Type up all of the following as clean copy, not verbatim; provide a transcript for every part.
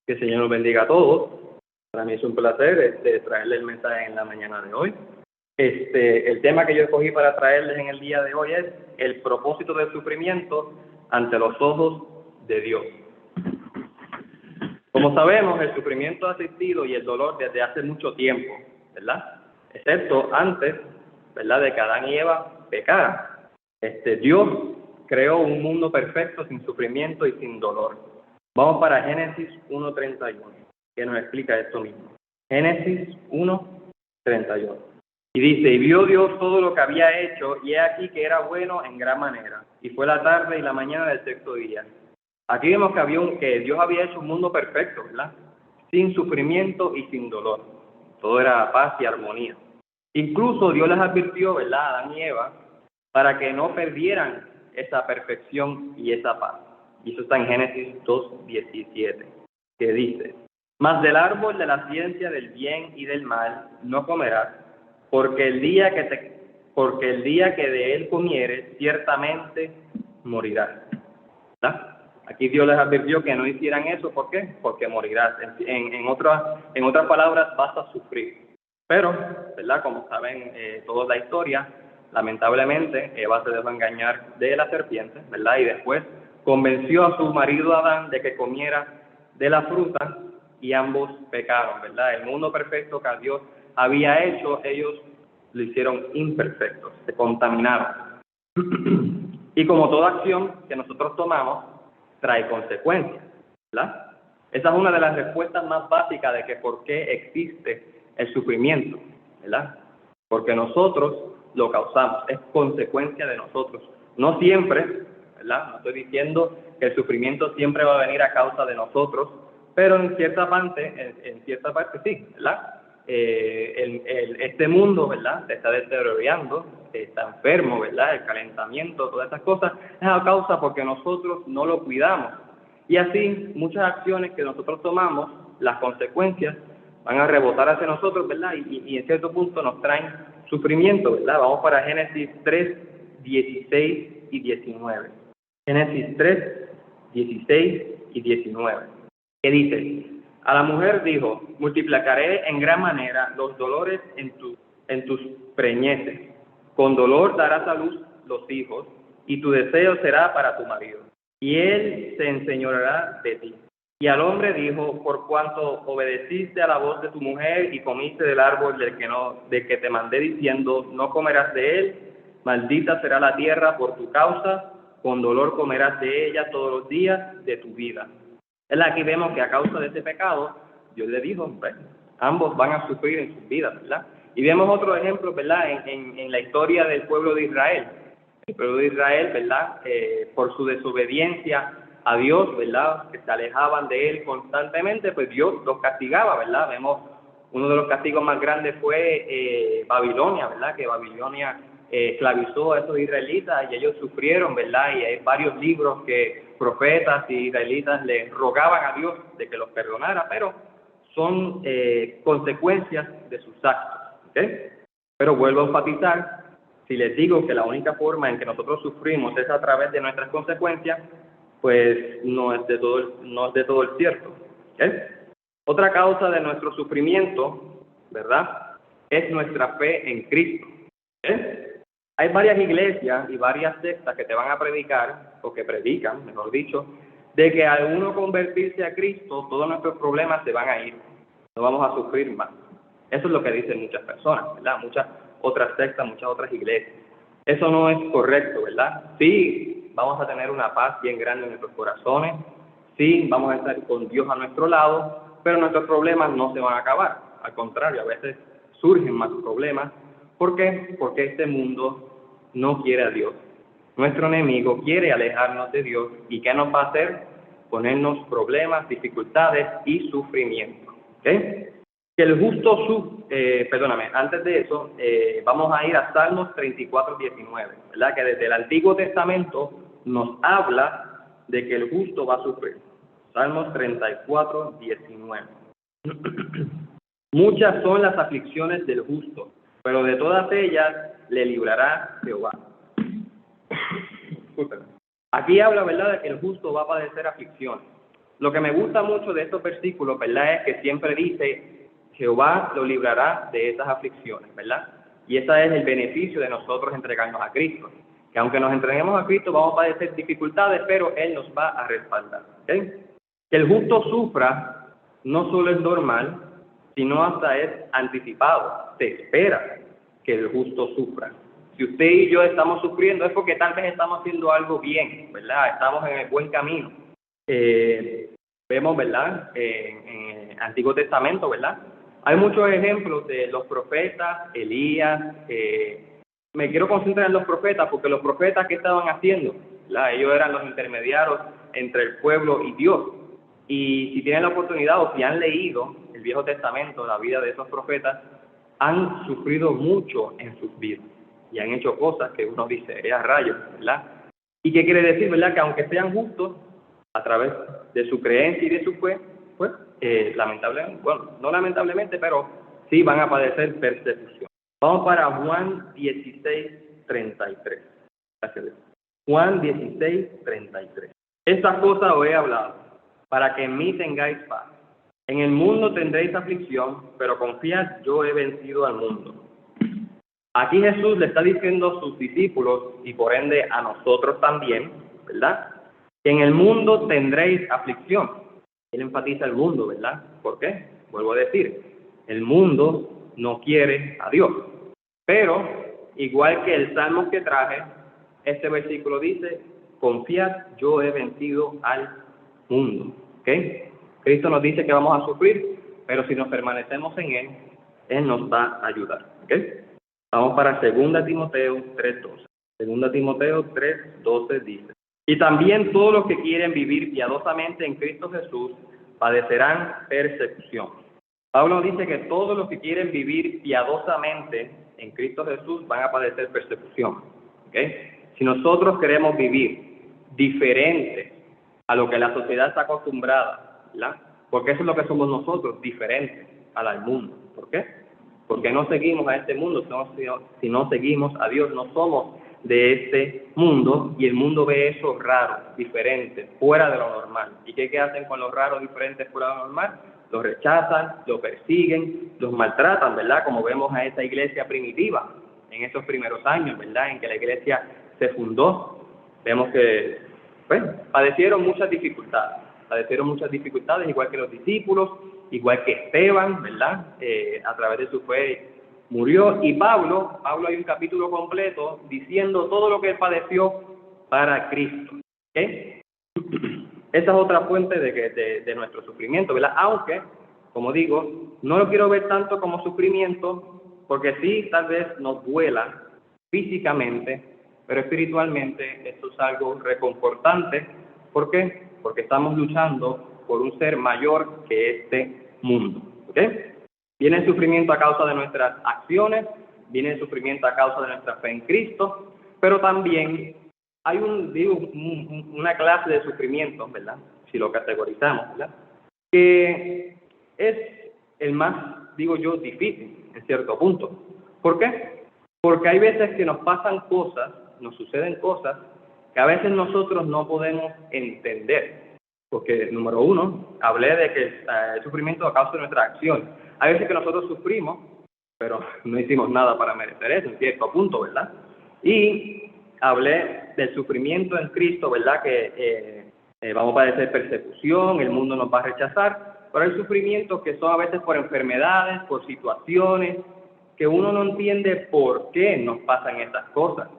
Que el Señor nos bendiga a todos. Para mí es un placer traerles el mensaje en la mañana de hoy. El tema que yo escogí para traerles en el día de hoy es el propósito del sufrimiento ante los ojos de Dios. Como sabemos, el sufrimiento ha existido y el dolor desde hace mucho tiempo, ¿verdad? Excepto antes, ¿verdad?, de que Adán y Eva pecaran. Dios creó un mundo perfecto sin sufrimiento y sin dolor. Vamos para Génesis 1:31, que nos explica esto mismo. Génesis 1:31. Y dice, y vio Dios todo lo que había hecho, y he aquí que era bueno en gran manera. Y fue la tarde y la mañana del sexto día. Aquí vemos que Dios había hecho un mundo perfecto, ¿verdad? Sin sufrimiento y sin dolor. Todo era paz y armonía. Incluso Dios les advirtió, ¿verdad?, a Adán y Eva, para que no perdieran esa perfección y esa paz. Y eso está en Génesis 2:17, que dice, mas del árbol de la ciencia del bien y del mal no comerás, porque el día que de él comieres, ciertamente morirás. ¿Verdad? Aquí Dios les advirtió que no hicieran eso. ¿Por qué? Porque morirás. En otras palabras, vas a sufrir. Pero, ¿verdad?, como saben toda la historia, lamentablemente Eva se dejó engañar de la serpiente, ¿verdad? Y después convenció a su marido Adán de que comiera de la fruta y ambos pecaron, ¿verdad? El mundo perfecto que Dios había hecho, ellos lo hicieron imperfecto, se contaminaron. Y como toda acción que nosotros tomamos, trae consecuencias, ¿verdad? Esa es una de las respuestas más básicas de que por qué existe el sufrimiento, ¿verdad? Porque nosotros lo causamos, es consecuencia de nosotros. No siempre, ¿verdad? No estoy diciendo que el sufrimiento siempre va a venir a causa de nosotros, pero en cierta parte sí, ¿verdad? Este mundo, ¿verdad?, se está deteriorando, está enfermo, ¿verdad?, el calentamiento, todas esas cosas, es a causa porque nosotros no lo cuidamos. Y así, muchas acciones que nosotros tomamos, las consecuencias van a rebotar hacia nosotros, ¿verdad?, y en cierto punto nos traen sufrimiento, ¿verdad? Vamos para Génesis 3:16 y 19. Génesis 3:16 y 19. ¿Qué dice? A la mujer dijo, multiplicaré en gran manera los dolores en tus preñeces. Con dolor darás a luz los hijos, y tu deseo será para tu marido, y él se enseñoreará de ti. Y al hombre dijo, por cuanto obedeciste a la voz de tu mujer y comiste del árbol del que te mandé diciendo, no comerás de él, maldita será la tierra por tu causa, con dolor comerás de ella todos los días de tu vida. Aquí vemos que a causa de ese pecado, Dios le dijo, pues, ambos van a sufrir en sus vidas, ¿verdad? Y vemos otro ejemplo, ¿verdad?, en la historia del pueblo de Israel. El pueblo de Israel, ¿verdad?, por su desobediencia a Dios, ¿verdad?, que se alejaban de Él constantemente, pues Dios los castigaba, ¿verdad? Vemos uno de los castigos más grandes fue Babilonia, ¿verdad?, que Babilonia esclavizó a esos israelitas y ellos sufrieron, ¿verdad? Y hay varios libros que profetas y israelitas le rogaban a Dios de que los perdonara, pero son consecuencias de sus actos, ¿ok? Pero vuelvo a enfatizar, si les digo que la única forma en que nosotros sufrimos es a través de nuestras consecuencias, pues no es de todo el cierto, ¿ok? Otra causa de nuestro sufrimiento, ¿verdad?, es nuestra fe en Cristo, ¿ok? Hay varias iglesias y varias sectas que te van a predicar, o que predican, mejor dicho, de que al uno convertirse a Cristo, todos nuestros problemas se van a ir, no vamos a sufrir más. Eso es lo que dicen muchas personas, ¿verdad? Muchas otras sectas, muchas otras iglesias. Eso no es correcto, ¿verdad? Sí, vamos a tener una paz bien grande en nuestros corazones, sí, vamos a estar con Dios a nuestro lado, pero nuestros problemas no se van a acabar. Al contrario, a veces surgen más problemas. ¿Por qué? Porque este mundo no quiere a Dios. Nuestro enemigo quiere alejarnos de Dios. ¿Y qué nos va a hacer? Ponernos problemas, dificultades y sufrimiento. ¿Ok? Que el justo antes de eso, vamos a ir a Salmos 34:19, ¿verdad? Que desde el Antiguo Testamento nos habla de que el justo va a sufrir. Salmos 34:19. Muchas son las aflicciones del justo, pero de todas ellas le librará Jehová. Aquí habla, ¿verdad?, de que el justo va a padecer aflicciones. Lo que me gusta mucho de estos versículos, ¿verdad?, es que siempre dice, Jehová lo librará de esas aflicciones, ¿verdad? Y ese es el beneficio de nosotros entregarnos a Cristo. Que aunque nos entreguemos a Cristo, vamos a padecer dificultades, pero Él nos va a respaldar, ¿ok? Que el justo sufra no solo es normal, sino hasta es anticipado. Se espera que el justo sufra. Si usted y yo estamos sufriendo es porque tal vez estamos haciendo algo bien, ¿verdad? Estamos en el buen camino. Vemos, ¿verdad?, en el Antiguo Testamento, ¿verdad? Hay muchos ejemplos de los profetas, Elías. Me quiero concentrar en los profetas porque los profetas, ¿qué estaban haciendo? ¿Verdad? Ellos eran los intermediarios entre el pueblo y Dios. Y si tienen la oportunidad o si han leído el Viejo Testamento, la vida de esos profetas, han sufrido mucho en sus vidas y han hecho cosas que uno dice, a rayos, ¿verdad? ¿Y qué quiere decir, verdad? Que aunque sean justos, a través de su creencia y de su fe, pues, lamentablemente, bueno, no lamentablemente, pero sí van a padecer persecución. Vamos para Juan 16:33. Gracias. Juan 16:33. Estas cosas os he hablado, para que en mí tengáis paz. En el mundo tendréis aflicción, pero confiad, yo he vencido al mundo. Aquí Jesús le está diciendo a sus discípulos, y por ende a nosotros también, ¿verdad?, que en el mundo tendréis aflicción. Él enfatiza el mundo, ¿verdad? ¿Por qué? Vuelvo a decir, el mundo no quiere a Dios. Pero, igual que el salmo que traje, este versículo dice, confiad, yo he vencido al mundo. ¿Ok? Cristo nos dice que vamos a sufrir, pero si nos permanecemos en Él, Él nos va a ayudar. ¿Ok? Vamos para 2 Timoteo 3:12. 2 Timoteo 3:12 dice, y también todos los que quieren vivir piadosamente en Cristo Jesús padecerán persecución. Pablo dice que todos los que quieren vivir piadosamente en Cristo Jesús van a padecer persecución. ¿Okay? Si nosotros queremos vivir diferente a lo que la sociedad está acostumbrada, ¿verdad? Porque eso es lo que somos nosotros, diferentes al mundo. ¿Por qué? Porque no seguimos a este mundo, si no seguimos a Dios, no somos de este mundo, y el mundo ve eso raro, diferente, fuera de lo normal. ¿Y qué hacen con los raros, diferentes, fuera de lo normal? Los rechazan, los persiguen, los maltratan, ¿verdad? Como vemos a esa iglesia primitiva en esos primeros años, ¿verdad?, en que la iglesia se fundó. Vemos que, pues, padecieron muchas dificultades, igual que los discípulos, igual que Esteban, ¿verdad? A través de su fe murió. Y Pablo hay un capítulo completo diciendo todo lo que él padeció para Cristo. ¿Okay? Esa es otra fuente de nuestro sufrimiento, ¿verdad? Aunque, como digo, no lo quiero ver tanto como sufrimiento, porque sí, tal vez nos duela físicamente, pero espiritualmente esto es algo reconfortante. ¿Por qué? Porque estamos luchando por un ser mayor que este mundo. ¿Ok? Viene el sufrimiento a causa de nuestras acciones, viene el sufrimiento a causa de nuestra fe en Cristo, pero también hay una clase de sufrimiento, ¿verdad?, si lo categorizamos, ¿verdad?, que es el más, digo yo, difícil en cierto punto. ¿Por qué? Porque hay veces que nos pasan cosas, nos suceden cosas que a veces nosotros no podemos entender. Porque, número uno, hablé de que el sufrimiento a causa de nuestra acción. Hay veces que nosotros sufrimos, pero no hicimos nada para merecer eso, en cierto punto, ¿verdad? Y hablé del sufrimiento en Cristo, ¿verdad?, que vamos a padecer persecución, el mundo nos va a rechazar, pero hay sufrimientos que son a veces por enfermedades, por situaciones, que uno no entiende por qué nos pasan estas cosas.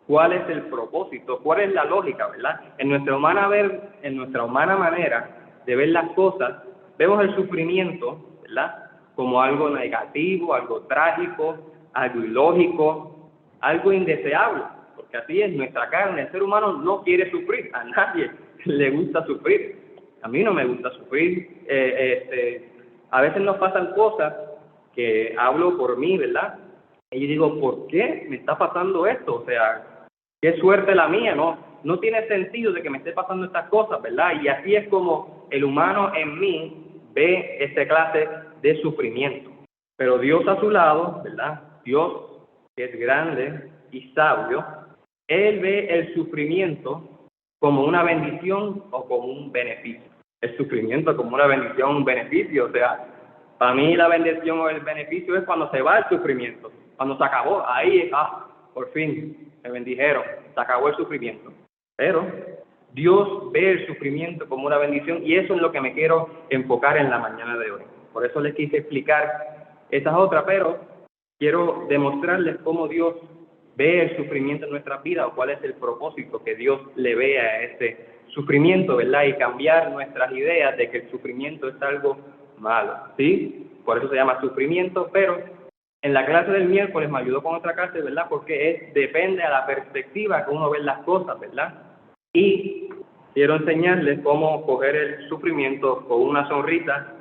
¿Cuál es el propósito? ¿Cuál es la lógica, verdad? En nuestra humana manera de ver las cosas, vemos el sufrimiento, ¿verdad?, como algo negativo, algo trágico, algo ilógico, algo indeseable, porque así es nuestra carne. El ser humano no quiere sufrir, a nadie le gusta sufrir. A mí no me gusta sufrir. A veces nos pasan cosas que hablo por mí, ¿verdad? Y yo digo, ¿por qué me está pasando esto? O sea, qué suerte la mía, no tiene sentido de que me esté pasando estas cosas, ¿verdad? Y así es como el humano en mí ve esta clase de sufrimiento. Pero Dios a su lado, ¿verdad? Dios, que es grande y sabio, Él ve el sufrimiento como una bendición o como un beneficio. el sufrimiento como una bendición, un beneficio. O sea, para mí la bendición o el beneficio es cuando se va el sufrimiento, cuando se acabó, ahí, por fin, me bendijeron, se acabó el sufrimiento. Pero Dios ve el sufrimiento como una bendición y eso es lo que me quiero enfocar en la mañana de hoy. Por eso les quise explicar esas otras, pero quiero demostrarles cómo Dios ve el sufrimiento en nuestras vidas o cuál es el propósito que Dios le ve a ese sufrimiento, ¿verdad? Y cambiar nuestras ideas de que el sufrimiento es algo malo, ¿sí? Por eso se llama sufrimiento, pero en la clase del miércoles me ayudó con otra clase, ¿verdad? Porque depende a la perspectiva que uno ve las cosas, ¿verdad? Y quiero enseñarles cómo coger el sufrimiento con una sonrisa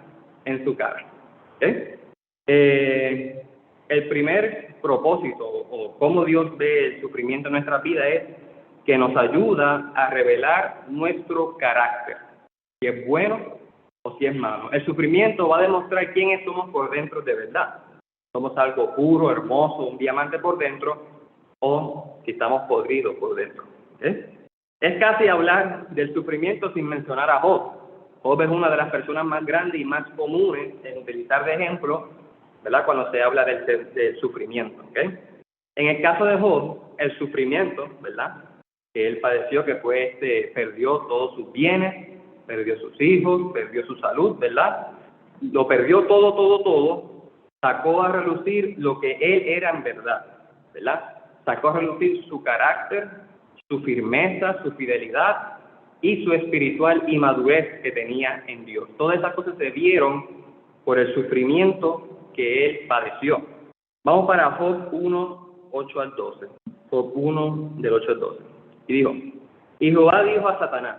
en su cara, ¿okay? El primer propósito o cómo Dios ve el sufrimiento en nuestra vida es que nos ayuda a revelar nuestro carácter, si es bueno o si es malo. El sufrimiento va a demostrar quiénes somos por dentro de verdad. Somos algo puro, hermoso, un diamante por dentro, o si estamos podridos por dentro. ¿Okay? Es casi hablar del sufrimiento sin mencionar a Job. Job es una de las personas más grandes y más comunes en utilizar de ejemplo, ¿verdad? Cuando se habla del sufrimiento. ¿Okay? En el caso de Job, el sufrimiento, ¿verdad?, que él padeció, que fue perdió todos sus bienes, perdió sus hijos, perdió su salud, ¿verdad? Lo perdió todo, sacó a relucir lo que él era en verdad, ¿verdad? Sacó a relucir su carácter, su firmeza, su fidelidad y su espiritual inmadurez que tenía en Dios. Todas esas cosas se vieron por el sufrimiento que él padeció. Vamos para Job 1, 8 al 12. Job 1, del 8 al 12. Y dijo, y Jehová dijo a Satanás,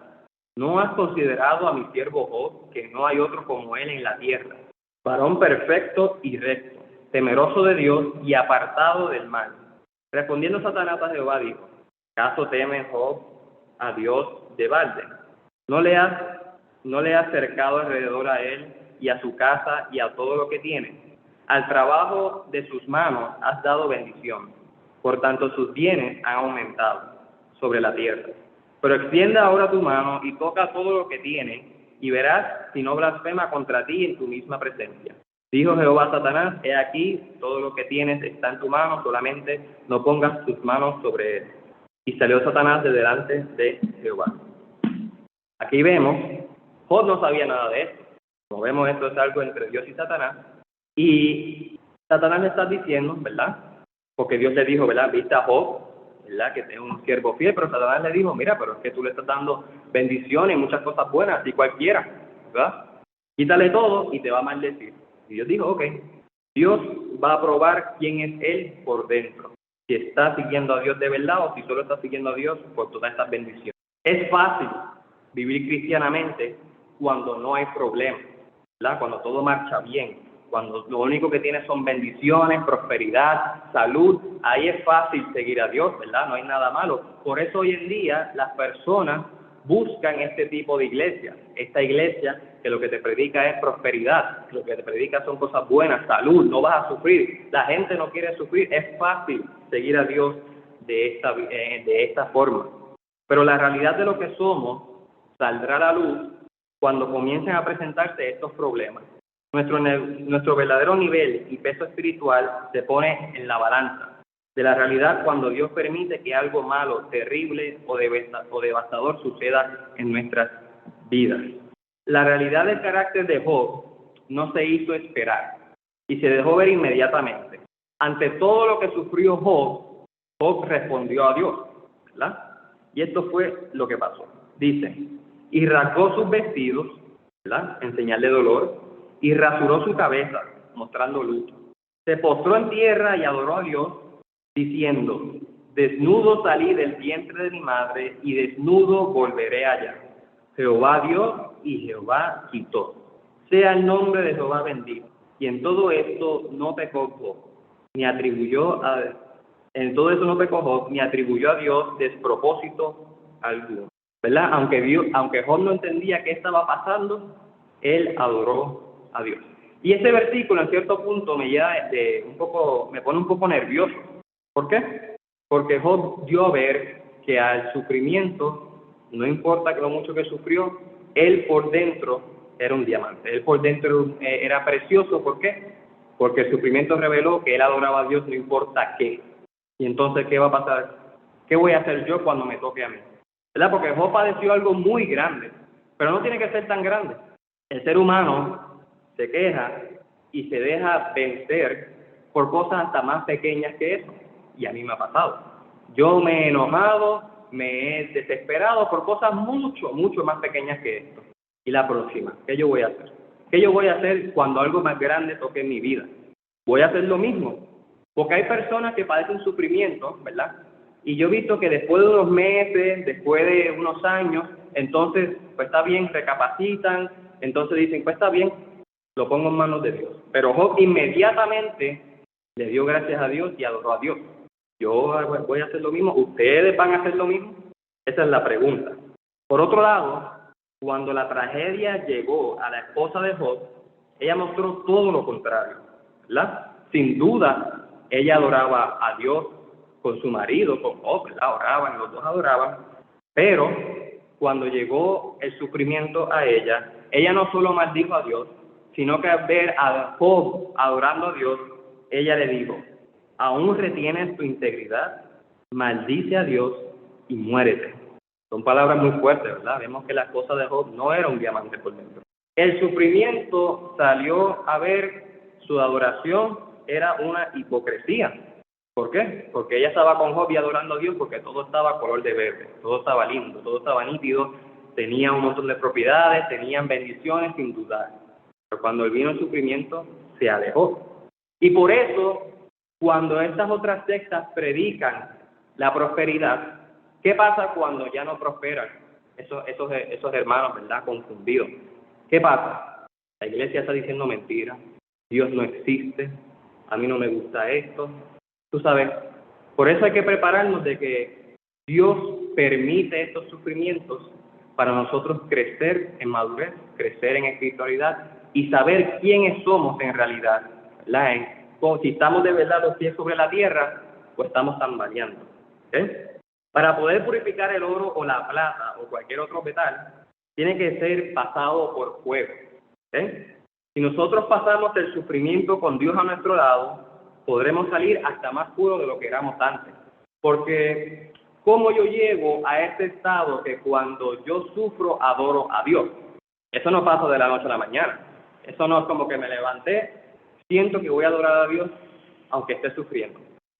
¿no has considerado a mi siervo Job, que no hay otro como él en la tierra, varón perfecto y recto, temeroso de Dios y apartado del mal? Respondiendo Satanás a Jehová dijo, ¿acaso teme Job a Dios de balde? ¿No le has cercado alrededor a él y a su casa y a todo lo que tiene? Al trabajo de sus manos has dado bendición, por tanto sus bienes han aumentado sobre la tierra. Pero extiende ahora tu mano y toca todo lo que tiene, y verás si no blasfema contra ti en tu misma presencia. Dijo Jehová a Satanás, he aquí, todo lo que tienes está en tu mano, solamente no pongas tus manos sobre él. Y salió Satanás de delante de Jehová. Aquí vemos, Job no sabía nada de esto. Como vemos, esto es algo entre Dios y Satanás. Y Satanás le está diciendo, ¿verdad? Porque Dios le dijo, ¿verdad? Viste a Job, ¿verdad? Que es un siervo fiel, pero Satanás le dijo, mira, pero es que tú le estás dando bendiciones y muchas cosas buenas, y cualquiera, ¿verdad? Quítale todo y te va a maldecir. Y Dios dijo, ok, Dios va a probar quién es él por dentro. Si está siguiendo a Dios de verdad o si solo está siguiendo a Dios por todas estas bendiciones. Es fácil vivir cristianamente cuando no hay problemas, ¿verdad? Cuando todo marcha bien. Cuando lo único que tienes son bendiciones, prosperidad, salud, ahí es fácil seguir a Dios, ¿verdad? No hay nada malo. Por eso hoy en día las personas buscan este tipo de iglesia. Esta iglesia que lo que te predica es prosperidad, lo que te predica son cosas buenas, salud, no vas a sufrir. La gente no quiere sufrir, es fácil seguir a Dios de esta forma. Pero la realidad de lo que somos saldrá a la luz cuando comiencen a presentarse estos problemas. Nuestro verdadero nivel y peso espiritual se pone en la balanza de la realidad cuando Dios permite que algo malo, terrible o devastador suceda en nuestras vidas. La realidad del carácter de Job no se hizo esperar y se dejó ver inmediatamente. Ante todo lo que sufrió Job, Job respondió a Dios, ¿verdad? Y esto fue lo que pasó. Dice, y rasgó sus vestidos, ¿verdad? En señal de dolor, y rasuró su cabeza, mostrando luto. Se postró en tierra y adoró a Dios, diciendo, desnudo salí del vientre de mi madre, y desnudo volveré allá. Jehová dio y Jehová quitó. Sea el nombre de Jehová bendito. Y en todo esto no pecó Job, ni atribuyó a Dios despropósito alguno. ¿Verdad? Aunque Job no entendía qué estaba pasando, él adoró a Dios. Y este versículo en cierto punto me pone un poco nervioso. ¿Por qué? Porque Job dio a ver que al sufrimiento, no importa lo mucho que sufrió, él por dentro era un diamante. Él por dentro era precioso. ¿Por qué? Porque el sufrimiento reveló que él adoraba a Dios no importa qué. Y entonces, ¿qué va a pasar? ¿Qué voy a hacer yo cuando me toque a mí? ¿Verdad? Porque Job padeció algo muy grande, pero no tiene que ser tan grande. El ser humano se queja y se deja vencer por cosas hasta más pequeñas que eso. Y a mí me ha pasado. Yo me he enojado, me he desesperado por cosas mucho, mucho más pequeñas que esto. Y la próxima, ¿qué yo voy a hacer? ¿Qué yo voy a hacer cuando algo más grande toque en mi vida? Voy a hacer lo mismo. Porque hay personas que padecen sufrimiento, ¿verdad? Y yo he visto que después de unos meses, después de unos años, entonces, pues está bien, recapacitan, entonces dicen, pues está bien, lo pongo en manos de Dios. Pero Job inmediatamente le dio gracias a Dios y adoró a Dios. Yo voy a hacer lo mismo, ¿ustedes van a hacer lo mismo? Esa es la pregunta. Por otro lado, cuando la tragedia llegó a la esposa de Job, ella mostró todo lo contrario, ¿verdad? Sin duda, ella adoraba a Dios con su marido, con Job, ¿verdad? Oraban, los dos adoraban, pero cuando llegó el sufrimiento a ella no solo maldijo a Dios, sino que al ver a Job adorando a Dios, ella le dijo, ¿aún retienes tu integridad? Maldice a Dios y muérete. Son palabras muy fuertes, ¿verdad? Vemos que la esposa de Job no era un diamante por dentro. El sufrimiento salió a ver su adoración era una hipocresía. ¿Por qué? Porque ella estaba con Job y adorando a Dios porque todo estaba color de verde, todo estaba lindo, todo estaba nítido, tenía un montón de propiedades, tenían bendiciones sin dudar. Pero cuando vino el sufrimiento, se alejó. Y por eso, cuando estas otras sectas predican la prosperidad, ¿qué pasa cuando ya no prosperan esos hermanos, ¿verdad? Confundidos. ¿Qué pasa? La iglesia está diciendo mentiras, Dios no existe, a mí no me gusta esto. Tú sabes, por eso hay que prepararnos de que Dios permite estos sufrimientos para nosotros crecer en madurez, crecer en espiritualidad y saber quiénes somos en realidad, ¿verdad? Si estamos de verdad los pies sobre la tierra, pues estamos tambaleando. Para poder purificar el oro o la plata o cualquier otro metal, tiene que ser pasado por fuego. Si nosotros pasamos el sufrimiento con Dios a nuestro lado, podremos salir hasta más puros de lo que éramos antes. Porque, ¿cómo yo llego a este estado que cuando yo sufro adoro a Dios? Eso no pasa de la noche a la mañana. Eso no es como que me levanté, siento que voy a adorar a Dios aunque esté sufriendo.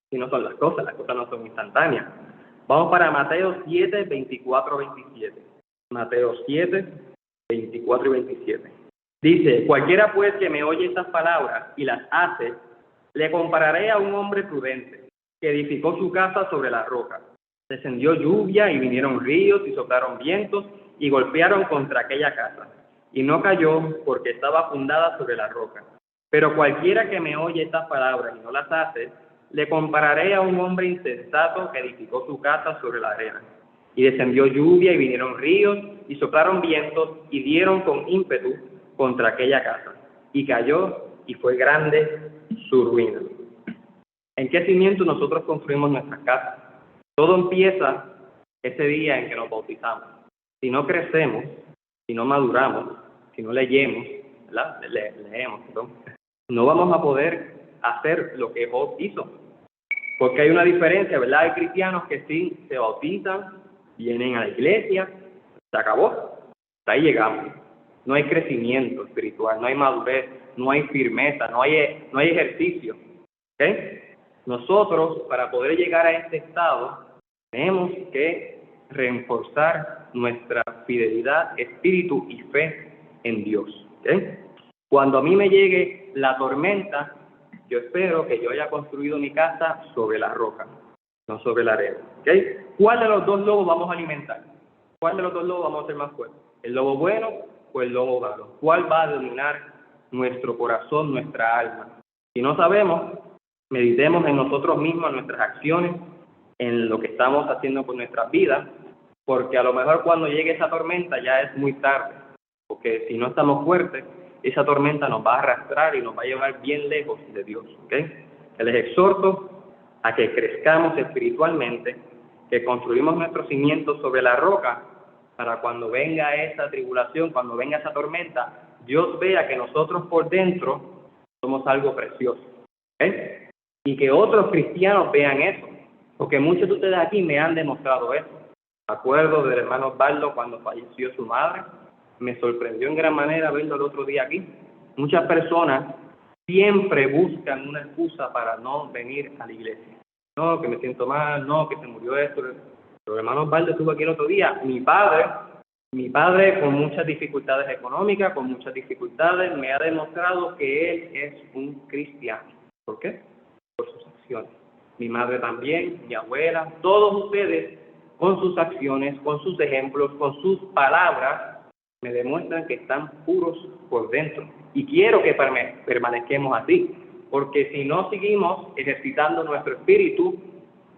Si no son las cosas no son instantáneas. Vamos para Mateo 7, 24, 27. Mateo 7, 24 y 27. Dice, cualquiera pues que me oye estas palabras y las hace, le compararé a un hombre prudente, que edificó su casa sobre la roca. Descendió lluvia y vinieron ríos y soplaron vientos y golpearon contra aquella casa. Y no cayó porque estaba fundada sobre la roca. Pero cualquiera que me oye estas palabras y no las hace, le compararé a un hombre insensato que edificó su casa sobre la arena. Y descendió lluvia y vinieron ríos y soplaron vientos y dieron con ímpetu contra aquella casa. Y cayó y fue grande su ruina. ¿En qué cimiento nosotros construimos nuestras casas? Todo empieza ese día en que nos bautizamos. Si no crecemos, si no maduramos, si no leemos, ¿verdad? Leemos, perdón, no vamos a poder hacer lo que Job hizo. Porque hay una diferencia, ¿verdad? Hay cristianos que sí se bautizan, vienen a la iglesia, se acabó, hasta ahí llegamos. No hay crecimiento espiritual, no hay madurez, no hay firmeza, no hay ejercicio. Nosotros, para poder llegar a este estado, tenemos que reforzar nuestra fidelidad, espíritu y fe en Dios. Cuando a mí me llegue la tormenta, yo espero que yo haya construido mi casa sobre la roca, no sobre la arena. ¿Cuál de los dos lobos vamos a alimentar? ¿Cuál de los dos lobos vamos a hacer más fuerte? ¿El lobo bueno o el lobo malo? ¿Cuál va a dominar nuestro corazón, nuestra alma? Si no sabemos, meditemos en nosotros mismos, en nuestras acciones, en lo que estamos haciendo con nuestras vidas, porque a lo mejor cuando llegue esa tormenta ya es muy tarde, porque si no estamos fuertes, esa tormenta nos va a arrastrar y nos va a llevar bien lejos de Dios. Les exhorto a que crezcamos espiritualmente, que construimos nuestros cimientos sobre la roca para cuando venga esa tribulación, cuando venga esa tormenta, Dios vea que nosotros por dentro somos algo precioso. ¿Okay? Y que otros cristianos vean eso, porque muchos de ustedes aquí me han demostrado eso. Me acuerdo del hermano Osvaldo cuando falleció su madre, me sorprendió en gran manera verlo el otro día aquí. Muchas personas siempre buscan una excusa para no venir a la iglesia. No, que me siento mal, no, que se murió esto. Pero el hermano Osvaldo estuvo aquí el otro día. Mi padre con muchas dificultades económicas, con muchas dificultades, me ha demostrado que él es un cristiano. ¿Por qué? Por sus acciones. Mi madre también, mi abuela, todos ustedes con sus acciones, con sus ejemplos, con sus palabras, me demuestran que están puros por dentro. Y quiero que permanezcamos así, porque si no seguimos ejercitando nuestro espíritu,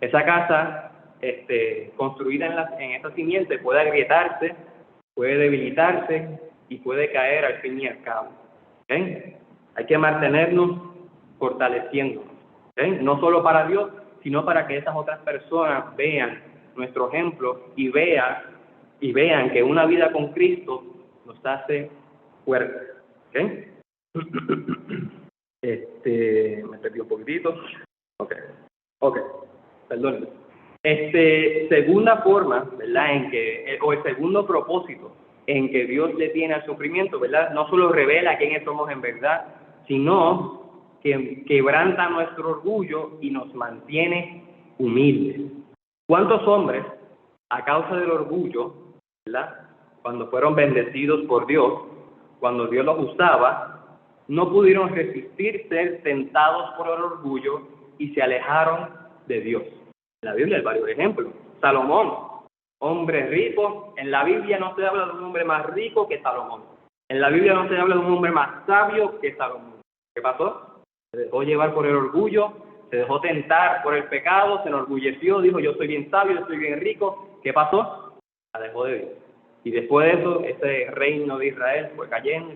esa casa construida en esta simiente puede agrietarse, puede debilitarse y puede caer al fin y al cabo. ¿Okay? Hay que mantenernos fortaleciéndonos, ¿okay? No solo para Dios, sino para que esas otras personas vean nuestro ejemplo y vean que una vida con Cristo nos hace fuertes. ¿Okay? Me perdí un poquitito. Ok, perdón. Segunda forma, ¿verdad? O el segundo propósito en que Dios le tiene al sufrimiento, ¿verdad? No solo revela quiénes somos en verdad, sino que quebranta nuestro orgullo y nos mantiene humildes. ¿Cuántos hombres, a causa del orgullo, ¿verdad? Cuando fueron bendecidos por Dios, cuando Dios los usaba, no pudieron resistir ser tentados por el orgullo y se alejaron de Dios? En la Biblia hay varios ejemplos. Salomón, hombre rico. En la Biblia no se habla de un hombre más rico que Salomón. En la Biblia no se habla de un hombre más sabio que Salomón. ¿Qué pasó? Se dejó llevar por el orgullo, se dejó tentar por el pecado, se enorgulleció, dijo yo soy bien sabio, yo soy bien rico. ¿Qué pasó? La dejó de Dios. Y después de eso, ese reino de Israel fue cayendo.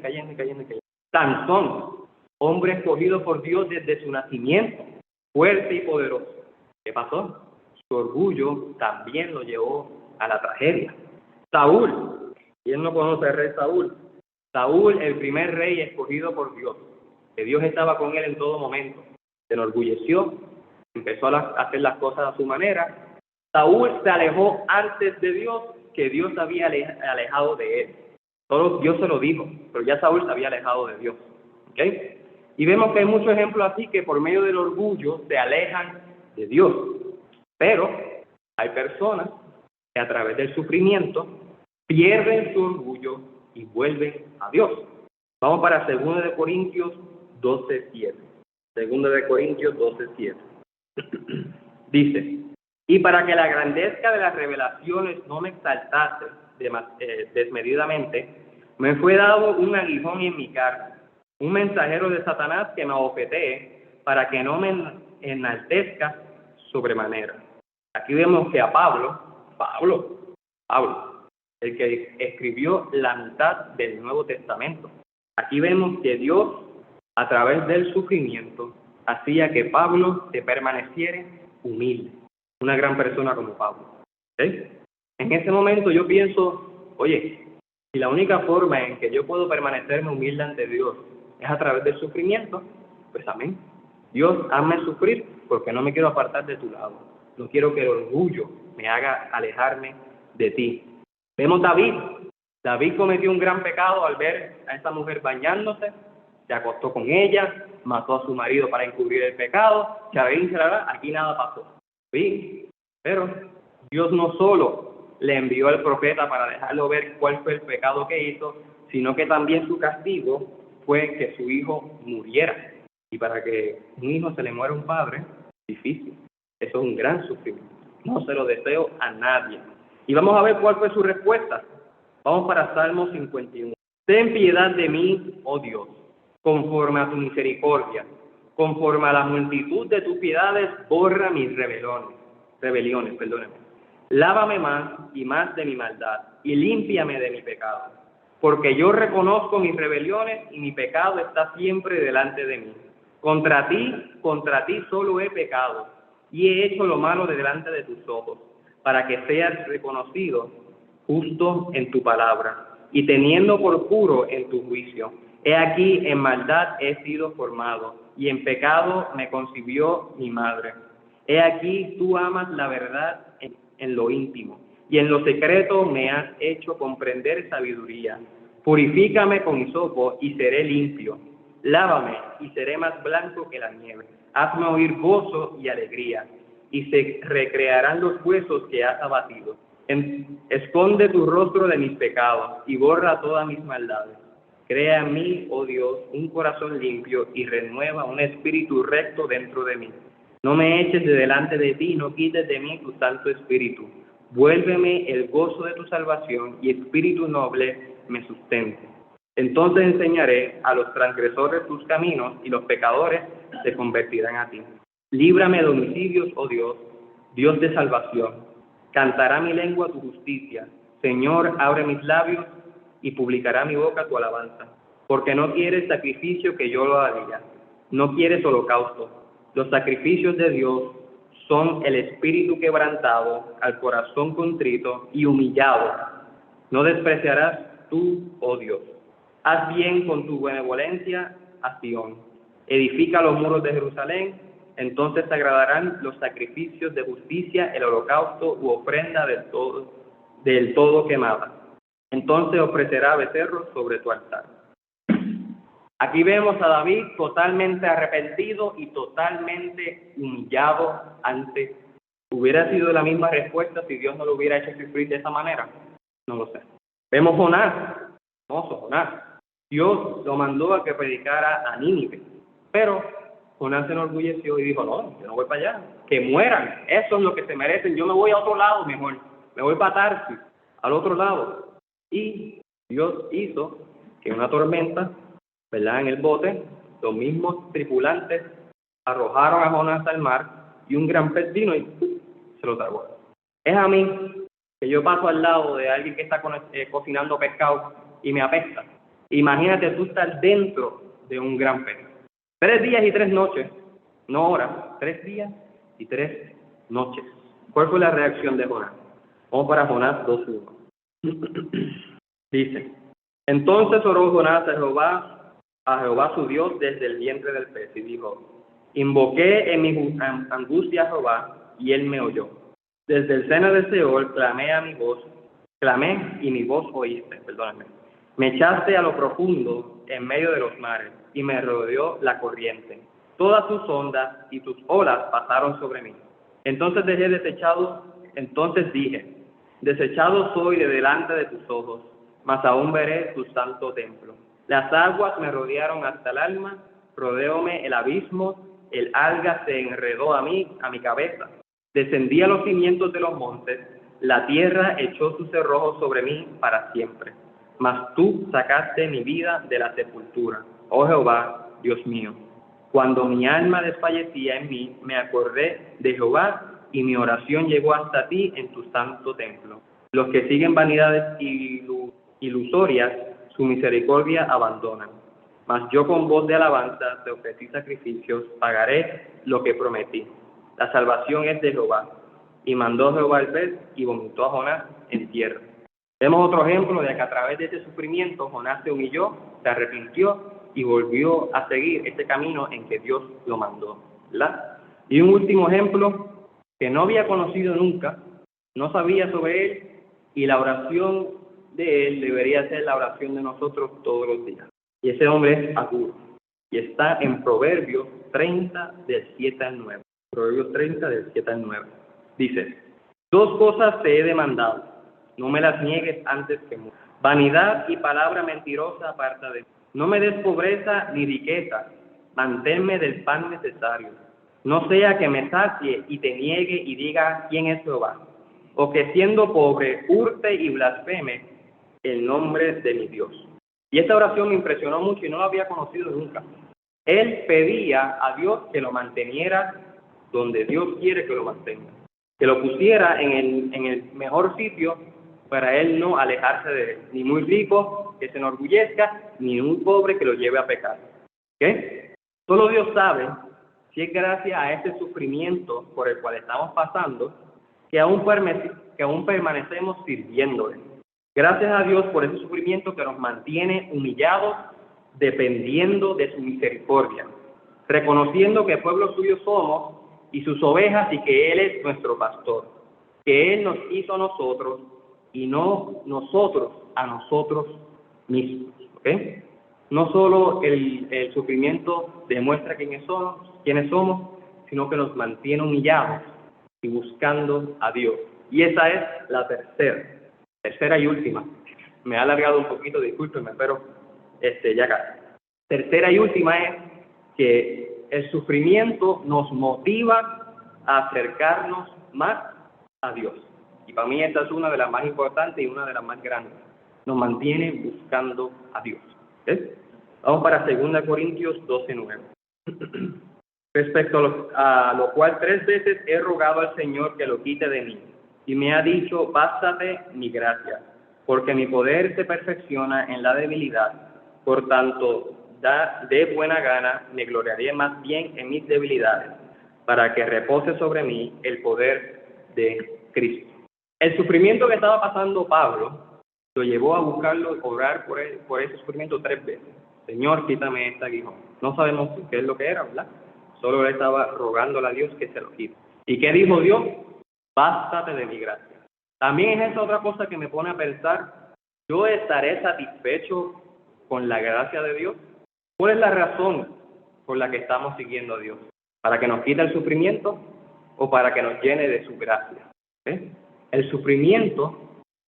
Sansón, hombre escogido por Dios desde su nacimiento, fuerte y poderoso. ¿Qué pasó? Su orgullo también lo llevó a la tragedia. Saúl, ¿quién no conoce al rey Saúl? Saúl, el primer rey escogido por Dios, que Dios estaba con él en todo momento. Se enorgulleció, empezó a hacer las cosas a su manera. Saúl se alejó antes de Dios, que Dios se había alejado de él. Solo Dios se lo dijo, pero ya Saúl se había alejado de Dios. ¿Okay? Y vemos que hay muchos ejemplos así que por medio del orgullo se alejan de Dios. Pero hay personas que a través del sufrimiento pierden su orgullo y vuelven a Dios. Vamos para 2 de Corintios 12:7. 2 de Corintios 12:7. Dice: y para que la grandeza de las revelaciones no me exaltase desmedidamente, me fue dado un aguijón en mi carne, un mensajero de Satanás que me abofetee, para que no me enaltezca sobremanera. Aquí vemos que a Pablo, el que escribió la mitad del Nuevo Testamento, aquí vemos que Dios, a través del sufrimiento, hacía que Pablo se permaneciera humilde. Una gran persona como Pablo. ¿Okay? En ese momento yo pienso, oye, si la única forma en que yo puedo permanecerme humilde ante Dios es a través del sufrimiento, pues amén. Dios, hazme sufrir porque no me quiero apartar de tu lado. No quiero que el orgullo me haga alejarme de ti. Vemos David. David cometió un gran pecado al ver a esta mujer bañándose, se acostó con ella, mató a su marido para encubrir el pecado, aquí nada pasó. Sí, pero Dios no solo le envió al profeta para dejarlo ver cuál fue el pecado que hizo, sino que también su castigo fue que su hijo muriera. Y para que un hijo se le muera a un padre, difícil. Eso es un gran sufrimiento. No se lo deseo a nadie. Y vamos a ver cuál fue su respuesta. Vamos para Salmo 51. Ten piedad de mí, oh Dios, conforme a tu misericordia. Conforme a la multitud de tus piedades, borra mis rebeliones. Lávame más y más de mi maldad, y límpiame de mi pecado. Porque yo reconozco mis rebeliones, y mi pecado está siempre delante de mí. Contra ti solo he pecado, y he hecho lo malo delante de tus ojos, para que seas reconocido justo en tu palabra, y teniendo por puro en tu juicio. He aquí, en maldad he sido formado, y en pecado me concibió mi madre. He aquí, tú amas la verdad en lo íntimo, y en lo secreto me has hecho comprender sabiduría. Purifícame con hisopo, y seré limpio. Lávame, y seré más blanco que la nieve. Hazme oír gozo y alegría, y se recrearán los huesos que has abatido. Esconde tu rostro de mis pecados, y borra todas mis maldades. Crea en mí, oh Dios, un corazón limpio, y renueva un espíritu recto dentro de mí. No me eches de delante de ti, no quites de mí tu santo espíritu. Vuélveme el gozo de tu salvación, y espíritu noble me sustente. Entonces enseñaré a los transgresores tus caminos, y los pecadores se convertirán a ti. Líbrame de homicidios, oh Dios, Dios de salvación. Cantará mi lengua tu justicia. Señor, abre mis labios, y publicará mi boca tu alabanza. Porque no quieres sacrificio que yo lo haría, no quieres holocausto. Los sacrificios de Dios son el espíritu quebrantado, al corazón contrito y humillado. No despreciarás tú, oh Dios. Haz bien con tu benevolencia a Sión. Edifica los muros de Jerusalén, entonces te agradarán los sacrificios de justicia, el holocausto u ofrenda del todo quemada. Entonces ofrecerá becerros sobre tu altar. Aquí vemos a David totalmente arrepentido y totalmente humillado ante. ¿Hubiera sido la misma respuesta si Dios no lo hubiera hecho sufrir de esa manera? No lo sé. Vemos Jonás, hermoso Jonás. Dios lo mandó a que predicara a Nínive, pero Jonás se enorgulleció y dijo, no, yo no voy para allá, que mueran, eso es lo que se merecen, yo me voy a otro lado mejor, me voy para Tarsis, al otro lado. Y Dios hizo que una tormenta, ¿verdad?, en el bote, los mismos tripulantes arrojaron a Jonás al mar y un gran pez vino y se lo tragó. Es a mí que yo paso al lado de alguien que está cocinando pescado y me apesta. Imagínate tú estar dentro de un gran pez. 3 días y 3 noches, no horas, 3 días y 3 noches. ¿Cuál fue la reacción de Jonás? Vamos para Jonás 2:1. Dice, entonces oró Jonás a Jehová su Dios desde el vientre del pez y dijo, invoqué en mi angustia a Jehová y él me oyó. Desde el seno del Seol clamé y mi voz oíste, perdóname. Me echaste a lo profundo en medio de los mares y me rodeó la corriente. Todas tus ondas y tus olas pasaron sobre mí. Entonces dije, desechado soy de delante de tus ojos, mas aún veré tu santo templo. Las aguas me rodearon hasta el alma, rodeóme el abismo, el alga se enredó a mi cabeza. Descendí a los cimientos de los montes, la tierra echó sus cerrojos sobre mí para siempre. Mas tú sacaste mi vida de la sepultura, oh Jehová, Dios mío. Cuando mi alma desfallecía en mí, me acordé de Jehová, y mi oración llegó hasta ti en tu santo templo. Los que siguen vanidades ilusorias, su misericordia abandonan. Mas yo con voz de alabanza te ofrecí sacrificios, pagaré lo que prometí. La salvación es de Jehová. Y mandó Jehová el pez y vomitó a Jonás en tierra. Vemos otro ejemplo de que a través de ese sufrimiento Jonás se humilló, se arrepintió y volvió a seguir este camino en que Dios lo mandó, ¿verdad? Y un último ejemplo que no había conocido nunca, no sabía sobre él, y la oración de él debería ser la oración de nosotros todos los días. Y ese hombre es Agur, y está en Proverbios 30, del 7 al 9. Proverbios 30, del 7 al 9. Dice, 2 cosas te he demandado, no me las niegues antes que muera. Vanidad y palabra mentirosa aparta de mí. No me des pobreza ni riqueza, manténme del pan necesario. No sea que me sacie y te niegue y diga quién es Jehová, o que siendo pobre hurte y blasfeme el nombre de mi Dios. Y esta oración me impresionó mucho y no la había conocido nunca. Él pedía a Dios que lo manteniera donde Dios quiere que lo mantenga, que lo pusiera en el mejor sitio para él no alejarse de él, ni muy rico que se enorgullezca, ni muy pobre que lo lleve a pecar. ¿Qué? Solo Dios sabe si es gracias a este sufrimiento por el cual estamos pasando que aún permanecemos sirviéndole. Gracias a Dios por ese sufrimiento que nos mantiene humillados, dependiendo de su misericordia, reconociendo que pueblo suyo somos y sus ovejas y que Él es nuestro pastor, que Él nos hizo a nosotros y no nosotros a nosotros mismos. ¿Ok? No solo el sufrimiento demuestra quiénes somos, sino que nos mantiene humillados y buscando a Dios. Y esa es la tercera y última. Me ha alargado un poquito, discúlpenme, pero ya casi. Tercera y última es que el sufrimiento nos motiva a acercarnos más a Dios. Y para mí esta es una de las más importantes y una de las más grandes. Nos mantiene buscando a Dios. ¿Okay? Vamos para 2 Corintios 12:9. Respecto a lo cual 3 veces he rogado al Señor que lo quite de mí. Y me ha dicho, bástate mi gracia, porque mi poder se perfecciona en la debilidad. Por tanto, de buena gana me gloriaré más bien en mis debilidades, para que repose sobre mí el poder de Cristo. El sufrimiento que estaba pasando Pablo lo llevó a buscarlo, orar por ese sufrimiento 3 veces. Señor, quítame este aguijón. No sabemos qué es lo que era, ¿verdad? Solo le estaba rogándole a Dios que se lo quite. ¿Y qué dijo Dios? Bástate de mi gracia. También es esa otra cosa que me pone a pensar, ¿yo estaré satisfecho con la gracia de Dios? ¿Cuál es la razón por la que estamos siguiendo a Dios? ¿Para que nos quite el sufrimiento o para que nos llene de su gracia? El sufrimiento,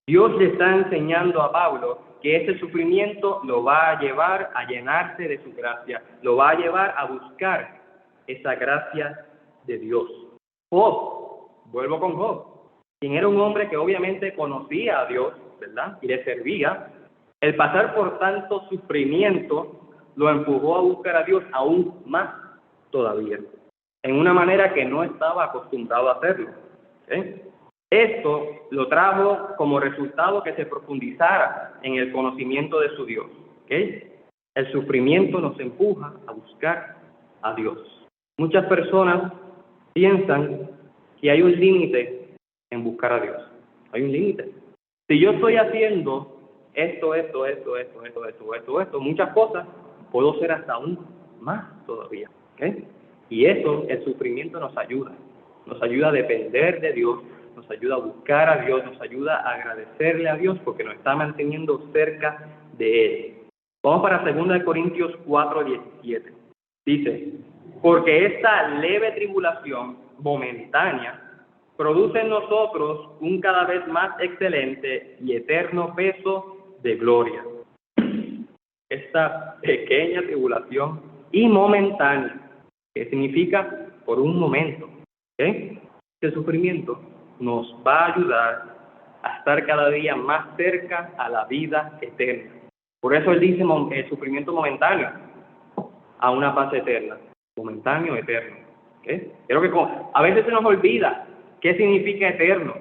Dios le está enseñando a Pablo que ese sufrimiento lo va a llevar a llenarse de su gracia, lo va a llevar a buscar esa gracia de Dios. Vuelvo con Job, quien era un hombre que obviamente conocía a Dios, ¿verdad? Y le servía. El pasar por tanto sufrimiento lo empujó a buscar a Dios aún más todavía, en una manera que no estaba acostumbrado a hacerlo. Esto lo trajo como resultado que se profundizara en el conocimiento de su Dios. El sufrimiento nos empuja a buscar a Dios. Muchas personas piensan que hay un límite en buscar a Dios. Hay un límite. Si yo estoy haciendo esto, muchas cosas, puedo hacer hasta aún más todavía. Y eso, el sufrimiento nos ayuda a depender de Dios, nos ayuda a buscar a Dios, nos ayuda a agradecerle a Dios porque nos está manteniendo cerca de Él. Vamos para 2 Corintios 4:17. Dice, porque esta leve tribulación momentánea produce en nosotros un cada vez más excelente y eterno peso de gloria. Esta pequeña tribulación y momentánea, que significa por un momento, este sufrimiento nos va a ayudar a estar cada día más cerca a la vida eterna. Por eso él dice el sufrimiento momentáneo a una paz eterna, momentáneo, eterno. Creo que a veces se nos olvida qué significa eterno.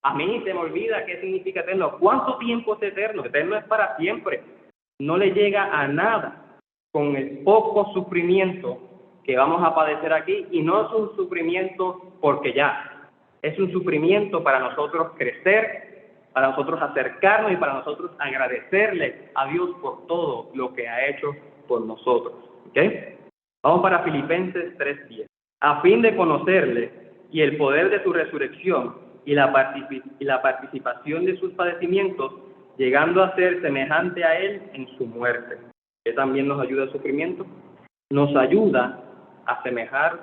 A mí se me olvida qué significa eterno. ¿Cuánto tiempo es eterno? Eterno es para siempre. No le llega a nada con el poco sufrimiento que vamos a padecer aquí, y no es un sufrimiento porque ya, es un sufrimiento para nosotros crecer, para nosotros acercarnos y para nosotros agradecerle a Dios por todo lo que ha hecho por nosotros. Vamos para Filipenses 3:10. A fin de conocerle y el poder de su resurrección y la participación de sus padecimientos, llegando a ser semejante a él en su muerte. Que también nos ayuda el sufrimiento, nos ayuda a asemejar,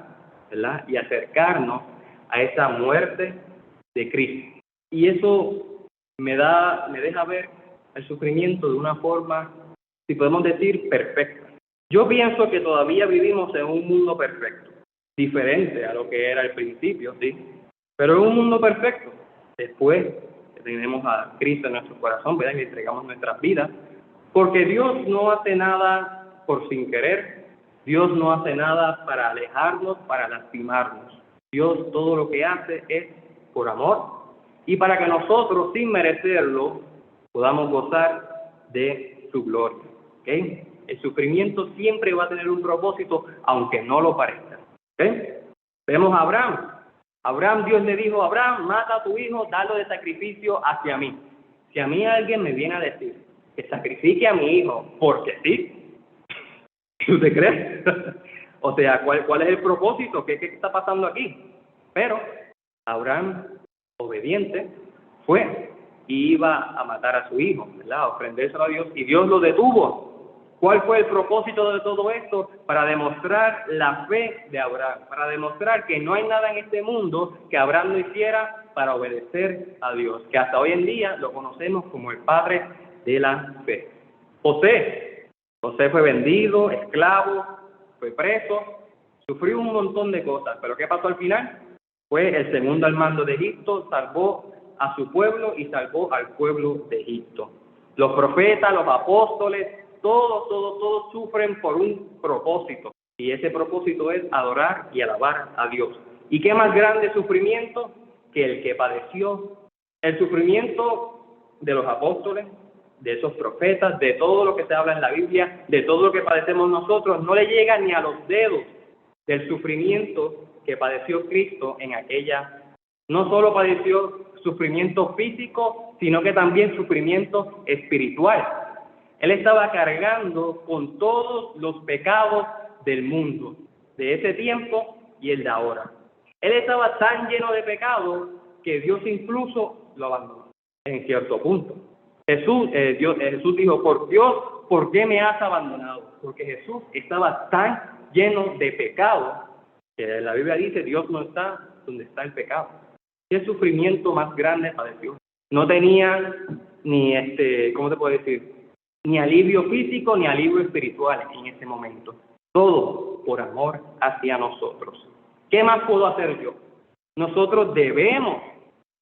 ¿verdad? Y acercarnos a esa muerte de Cristo. Y eso me deja ver el sufrimiento de una forma, si podemos decir, perfecta. Yo pienso que todavía vivimos en un mundo perfecto, diferente a lo que era al principio, ¿sí? Pero en un mundo perfecto, después que tenemos a Cristo en nuestro corazón, ¿verdad? Y le entregamos nuestras vidas, porque Dios no hace nada por sin querer, Dios no hace nada para alejarnos, para lastimarnos. Dios todo lo que hace es por amor y para que nosotros, sin merecerlo, podamos gozar de su gloria. El sufrimiento siempre va a tener un propósito, aunque no lo parezca. Vemos a Abraham. Dios le dijo a Abraham, mata a tu hijo, dalo de sacrificio hacia mí. Si a mí alguien me viene a decir que sacrifique a mi hijo porque sí, ¿tú te crees? O sea, ¿cuál es el propósito? ¿Qué está pasando aquí? Pero Abraham, obediente, fue y iba a matar a su hijo, ¿verdad? A ofrendérselo a Dios, y Dios lo detuvo. ¿Cuál fue el propósito de todo esto? Para demostrar la fe de Abraham, para demostrar que no hay nada en este mundo que Abraham no hiciera para obedecer a Dios, que hasta hoy en día lo conocemos como el padre de la fe. José fue vendido, esclavo, fue preso, sufrió un montón de cosas, pero ¿qué pasó al final? Fue el segundo al mando de Egipto, salvó a su pueblo y salvó al pueblo de Egipto. Los profetas, los apóstoles, todos sufren por un propósito, y ese propósito es adorar y alabar a Dios. ¿Y qué más grande sufrimiento que el que padeció? El sufrimiento de los apóstoles, de esos profetas, de todo lo que se habla en la Biblia, de todo lo que padecemos nosotros, no le llega ni a los dedos del sufrimiento que padeció Cristo en aquella. No solo padeció sufrimiento físico, sino que también sufrimiento espiritual. Él estaba cargando con todos los pecados del mundo, de ese tiempo y el de ahora. Él estaba tan lleno de pecados que Dios incluso lo abandonó en cierto punto. Jesús dijo, por Dios, ¿por qué me has abandonado? Porque Jesús estaba tan lleno de pecado que la Biblia dice, Dios no está donde está el pecado. ¿Qué sufrimiento más grande padeció? No tenía ni, ¿cómo te puedo decir? Ni alivio físico ni alivio espiritual en ese momento. Todo por amor hacia nosotros. ¿Qué más puedo hacer yo? Nosotros debemos,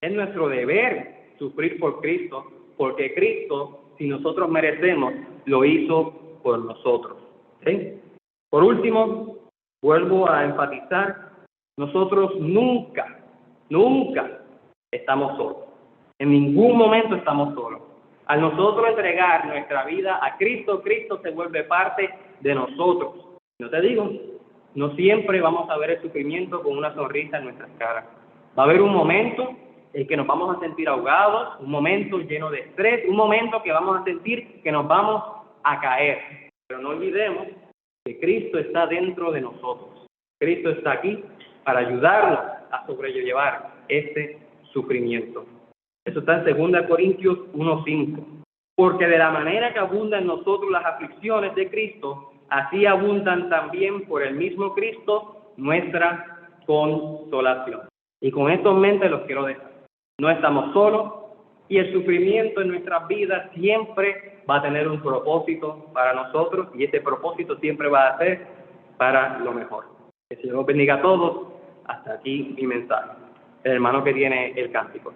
es nuestro deber sufrir por Cristo, porque Cristo, si nosotros merecemos, lo hizo por nosotros. ¿Sí? Por último, vuelvo a enfatizar, nosotros nunca estamos solos. En ningún momento estamos solos. Al nosotros entregar nuestra vida a Cristo, Cristo se vuelve parte de nosotros. No te digo, no siempre vamos a ver el sufrimiento con una sonrisa en nuestras caras. Va a haber un momento en que nos vamos a sentir ahogados, un momento lleno de estrés, un momento que vamos a sentir que nos vamos a caer. Pero no olvidemos que Cristo está dentro de nosotros. Cristo está aquí para ayudarnos a sobrellevar este sufrimiento. Eso está en 2 Corintios 1:5. Porque de la manera que abundan en nosotros las aflicciones de Cristo, así abundan también por el mismo Cristo nuestra consolación. Y con esto en mente los quiero dejar. No estamos solos y el sufrimiento en nuestras vidas siempre va a tener un propósito para nosotros y ese propósito siempre va a ser para lo mejor. Que el Señor los bendiga a todos. Hasta aquí mi mensaje. El hermano que tiene el cántico.